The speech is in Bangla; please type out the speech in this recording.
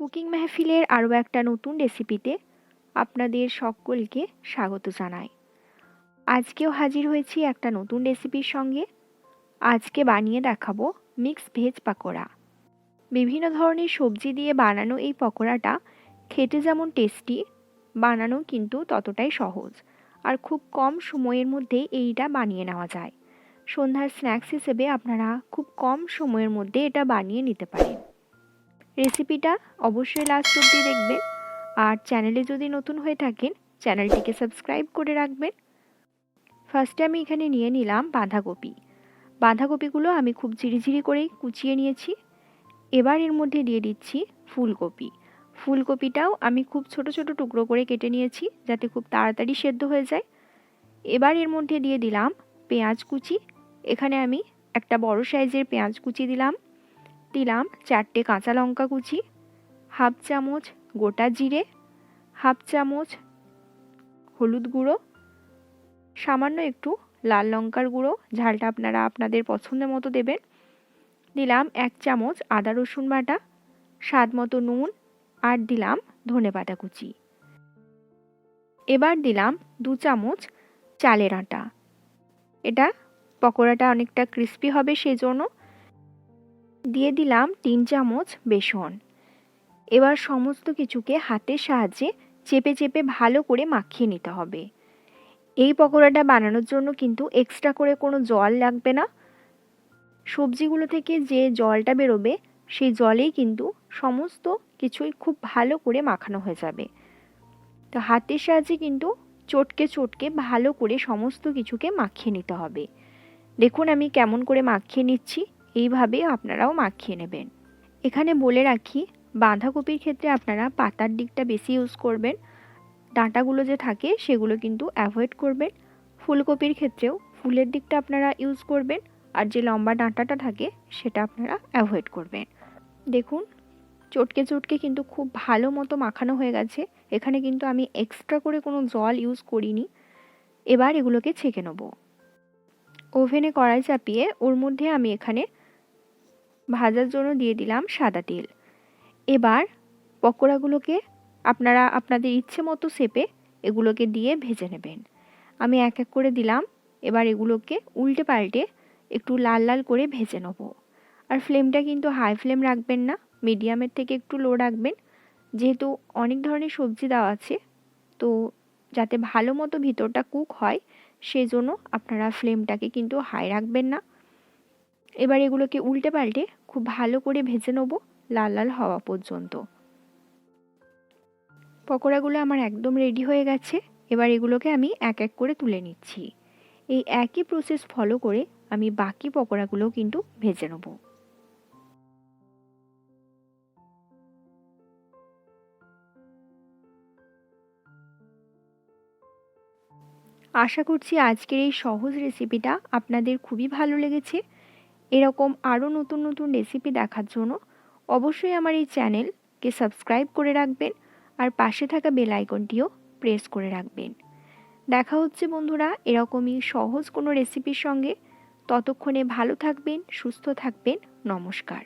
কুকিং মেহফিলের আরও একটা নতুন রেসিপিতে আপনাদের সকলকে স্বাগত জানাই। আজকেও হাজির হয়েছি একটা নতুন রেসিপির সঙ্গে। আজকে বানিয়ে দেখাবো মিক্স ভেজ পাকোড়া। বিভিন্ন ধরনের সবজি দিয়ে বানানো এই পকোড়াটা খেতে যেমন টেস্টি, বানানো কিন্তু ততটাই সহজ। আর খুব কম সময়ের মধ্যে এইটা বানিয়ে নেওয়া যায়। সন্ধ্যার স্ন্যাক্স হিসেবে আপনারা খুব কম সময়ের মধ্যে এটা বানিয়ে নিতে পারেন। রেসিপিটা অবশ্যই লাস্ট অবধি দেখবেন। আর চ্যানেলে যদি নতুন হয়ে থাকেন চ্যানেলটিকে সাবস্ক্রাইব করে রাখবেন। ফার্স্টে আমি এখানে নিয়ে নিলাম বাঁধাকপি। বাঁধাকপিগুলো আমি খুব ঝিরিঝিরি করেই কুচিয়ে নিয়েছি। এবার এর মধ্যে দিয়ে দিচ্ছি ফুলকপি। ফুলকপিটাও আমি খুব ছোট ছোট টুকরো করে কেটে নিয়েছি যাতে খুব তাড়াতাড়ি সেদ্ধ হয়ে যায়। এবার এর মধ্যে দিয়ে দিলাম পেঁয়াজ কুচি। এখানে আমি একটা বড় সাইজের পেঁয়াজ কুচি দিলাম 4টে কাঁচা লঙ্কা কুচি, হাফ চামচ গোটা জিরে, হাফ চামচ হলুদ গুঁড়ো, সামান্য একটু লাল লঙ্কার গুঁড়ো, ঝালটা আপনারা আপনাদের পছন্দের মতো দেবেন। দিলাম 1 চামচ আদা রসুন বাটা, স্বাদ মতো নুন, আর দিলাম ধনেপাতা কুচি। এবার দিলাম 2 চামচ চালের আটা। এটা পকোড়াটা অনেকটা ক্রিস্পি হবে সেজন্য। দিয়ে দিলাম 3 চামচ বেসন। এবার সমস্ত কিছুকে হাতের সাহায্যে চেপে চেপে ভালো করে মাখিয়ে নিতে হবে। এই পকোড়াটা বানানোর জন্য কিন্তু এক্সট্রা করে কোনো জল লাগবে না। সবজিগুলো থেকে যে জলটা বেরোবে সেই জলেই কিন্তু সমস্ত কিছুই খুব ভালো করে মাখানো হয়ে যাবে। তো হাতের সাহায্যে কিন্তু চটকে চটকে ভালো করে সমস্ত কিছুকে মাখিয়ে নিতে হবে। দেখুন আমি কেমন করে মাখিয়ে নিচ্ছি, এইভাবে আপনারাও মাখিয়ে নেবেন। এখানে বলে রাখি, বাঁধাকপির ক্ষেত্রে আপনারা পাতার দিকটা বেশি ইউজ করবেন, ডাঁটাগুলো যে থাকে সেগুলো কিন্তু অ্যাভয়েড করবেন। ফুলকপির ক্ষেত্রেও ফুলের দিকটা আপনারা ইউজ করবেন, আর যে লম্বা ডাঁটাটা থাকে সেটা আপনারা অ্যাভয়েড করবেন। দেখুন চটকে চটকে কিন্তু খুব ভালো মতো মাখানো হয়ে গেছে। এখানে কিন্তু আমি এক্সট্রা করে কোনো জল ইউজ করিনি। এবার এগুলোকে ছেঁকে নেব। ওভেনে কড়াই চাপিয়ে ওর মধ্যে আমি এখানে ভাজার জন্য দিয়ে দিলাম সাদা তেল। এবার পকোড়াগুলোকে আপনারা আপনাদের ইচ্ছে মতো শেপে এগুলোকে দিয়ে ভেজে নেবেন। আমি এক এক করে দিলাম। এবার এগুলোকে উল্টে পাল্টে একটু লাল লাল করে ভেজে নেব। আর ফ্লেমটা কিন্তু হাই ফ্লেম রাখবেন না, মিডিয়ামের থেকে একটু লো রাখবেন। যেহেতু অনেক ধরনের সবজি দেওয়া আছে, তো যাতে ভালো মতো ভিতরটা কুক হয় সেই জন্য আপনারা ফ্লেমটাকে কিন্তু হাই রাখবেন না। এবার এগুলোকে উল্টে পাল্টে খুব ভালো করে ভেজে নেব লাল লাল হওয়া পর্যন্ত। পকোড়াগুলো আমার একদম রেডি হয়ে গেছে। এবার এগুলোকে আমি এক এক করে তুলে নিচ্ছি। এই একই প্রসেস ফলো করে আমি বাকি পকোড়াগুলো কিন্তু ভেজে নেব। আশা করছি আজকের এই সহজ রেসিপিটা আপনাদের খুবই ভালো লেগেছে। এরকম আরও নতুন নতুন রেসিপি দেখার জন্য অবশ্যই আমার এই চ্যানেলকে সাবস্ক্রাইব করে রাখবেন, আর পাশে থাকা বেল আইকনটিও প্রেস করে রাখবেন। দেখা হচ্ছে বন্ধুরা এরকমই সহজ কোনো রেসিপির সঙ্গে। ততক্ষণে ভালো থাকবেন, সুস্থ থাকবেন। নমস্কার।